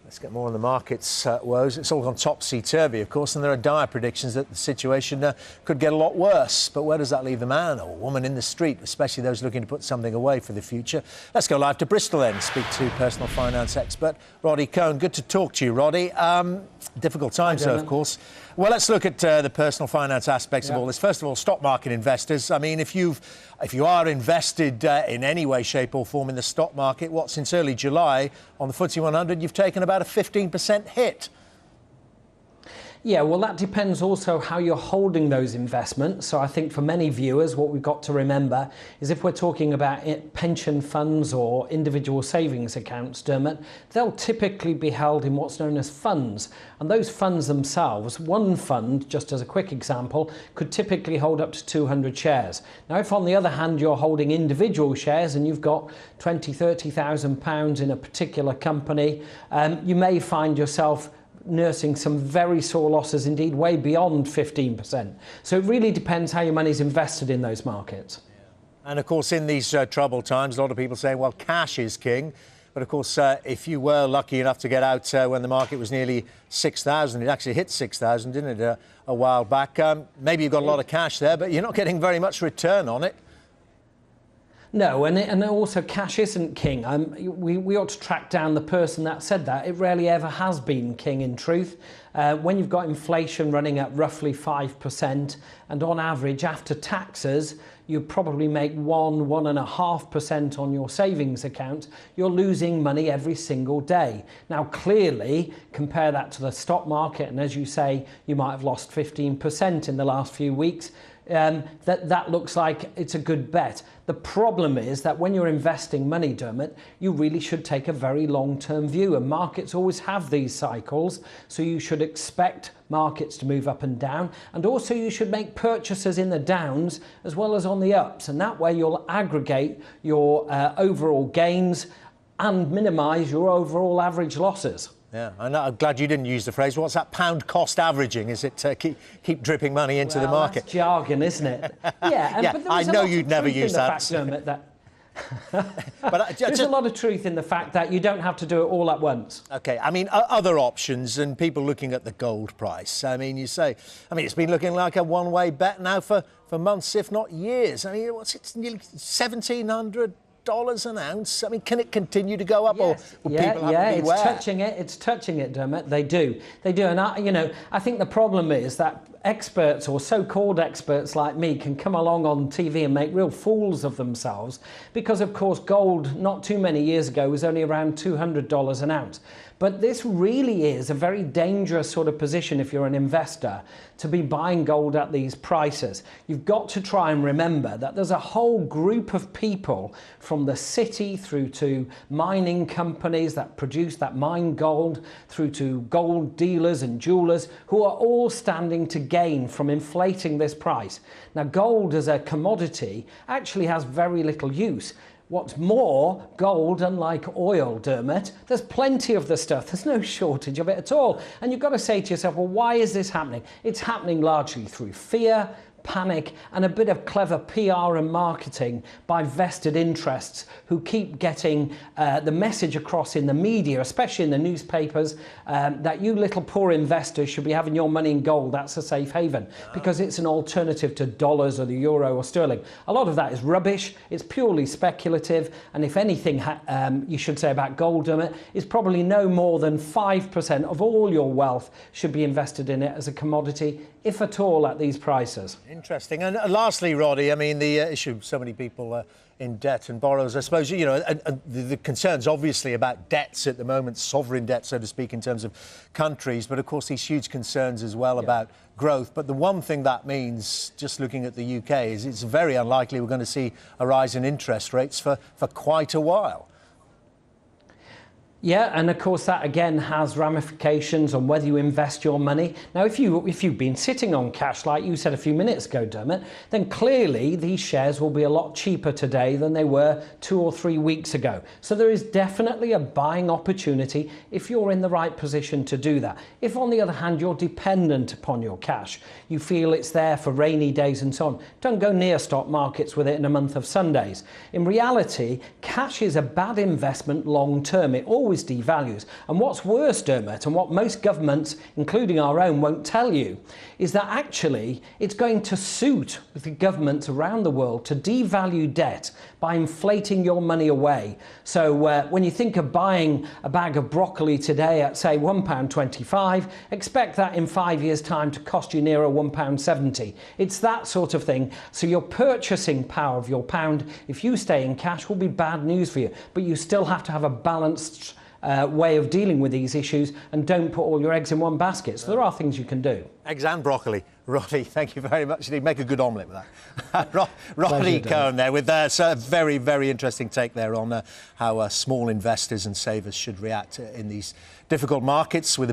Let's get more on the markets woes. It's all gone topsy-turvy, of course, and there are dire predictions that the situation could get a lot worse. But where does that leave the man or woman in the street, especially those looking to put something away for the future? Let's go live to Bristol then, speak to personal finance expert Roddy Cohen. Good to talk to you, Roddy. Difficult times, though, of course. Well, let's look at the personal finance aspects of all this. First of all, stock market investors. I mean, if you are invested in any way, shape or form in the stock market, since early July on the FTSE 100, you've taken about a 15% hit. Yeah, well, that depends also how you're holding those investments. So I think for many viewers, what we've got to remember is if we're talking about pension funds or individual savings accounts, Dermot, they'll typically be held in what's known as funds. And those funds themselves, one fund, just as a quick example, could typically hold up to 200 shares. Now, if on the other hand, you're holding individual shares and you've got 20, 30,000 pounds in a particular company, you may find yourself nursing some very sore losses, indeed way beyond 15%. So it really depends how your money's invested in those markets. Yeah. And of course, in these troubled times, a lot of people say, well, cash is king. But of course, if you were lucky enough to get out when the market was nearly 6,000, it actually hit 6,000, didn't it, a while back? Maybe you've got a lot of cash there, but you're not getting very much return on it. No, and also cash isn't king. We ought to track down the person that said that. It rarely ever has been king, in truth. When you've got inflation running at roughly 5%, and on average, after taxes, you probably make 1.5% on your savings account, you're losing money every single day. Now, clearly, compare that to the stock market, and as you say, you might have lost 15% in the last few weeks. That looks like it's a good bet. The problem is that when you're investing money, Dermot, you really should take a very long-term view, and markets always have these cycles, so you should expect markets to move up and down, and also you should make purchases in the downs as well as on the ups, and that way you'll aggregate your overall gains and minimise your overall average losses. Yeah, I'm glad you didn't use the phrase. What's that pound cost averaging? Is it keep dripping money into the market? That's jargon, isn't it? Yeah, yeah, but I know you'd never use that. But there's a lot of truth in the fact that you don't have to do it all at once. OK, I mean, other options and people looking at the gold price. I mean, it's been looking like a one-way bet now for months, if not years. I mean, it's nearly $1,700 an ounce. I mean, can it continue to go up? Yes. Or people have to beware? It's touching it, Dermot. They do. And I think the problem is that experts or so-called experts like me can come along on TV and make real fools of themselves because, of course, gold not too many years ago was only around $200 an ounce. But this really is a very dangerous sort of position if you're an investor to be buying gold at these prices. You've got to try and remember that there's a whole group of people from the city through to mining companies that mine gold, through to gold dealers and jewelers who are all standing to gain from inflating this price. Now, gold as a commodity actually has very little use. What's more, gold, unlike oil, Dermot, there's plenty of the stuff. There's no shortage of it at all. And you've got to say to yourself, well, why is this happening? It's happening largely through fear, panic, and a bit of clever PR and marketing by vested interests who keep getting the message across in the media, especially in the newspapers, that you little poor investors should be having your money in gold. That's a safe haven because it's an alternative to dollars or the euro or sterling. A lot of that is rubbish. It's purely speculative. And if anything you should say about gold, Dermot, is probably no more than 5% of all your wealth should be invested in it as a commodity, if at all, at these prices. Interesting. And lastly, Roddy, I mean, the issue of so many people in debt and borrowers, I suppose, the concerns obviously about debts at the moment, sovereign debt, so to speak, in terms of countries, but of course these huge concerns as well about growth. But the one thing that means, just looking at the UK, is it's very unlikely we're going to see a rise in interest rates for quite a while. Yeah, and of course that again has ramifications on whether you invest your money. Now, if you've been sitting on cash, like you said a few minutes ago, Dermot, then clearly these shares will be a lot cheaper today than they were 2 or 3 weeks ago. So there is definitely a buying opportunity if you're in the right position to do that. If, on the other hand, you're dependent upon your cash, you feel it's there for rainy days and so on, don't go near stock markets with it in a month of Sundays. In reality, cash is a bad investment long term. It always always devalues. And what's worse, Dermot, and what most governments, including our own, won't tell you, is that actually it's going to suit the governments around the world to devalue debt by inflating your money away. So when you think of buying a bag of broccoli today at, say, £1.25, expect that in 5 years' time to cost you nearer £1.70. It's that sort of thing. So your purchasing power of your pound, if you stay in cash, will be bad news for you. But you still have to have a balanced way of dealing with these issues and don't put all your eggs in one basket. So there are things you can do. Eggs and broccoli. Roddy, thank you very much. You'd make a good omelette with that. Roddy Cohen there with a very, very interesting take there on how small investors and savers should react in these difficult markets with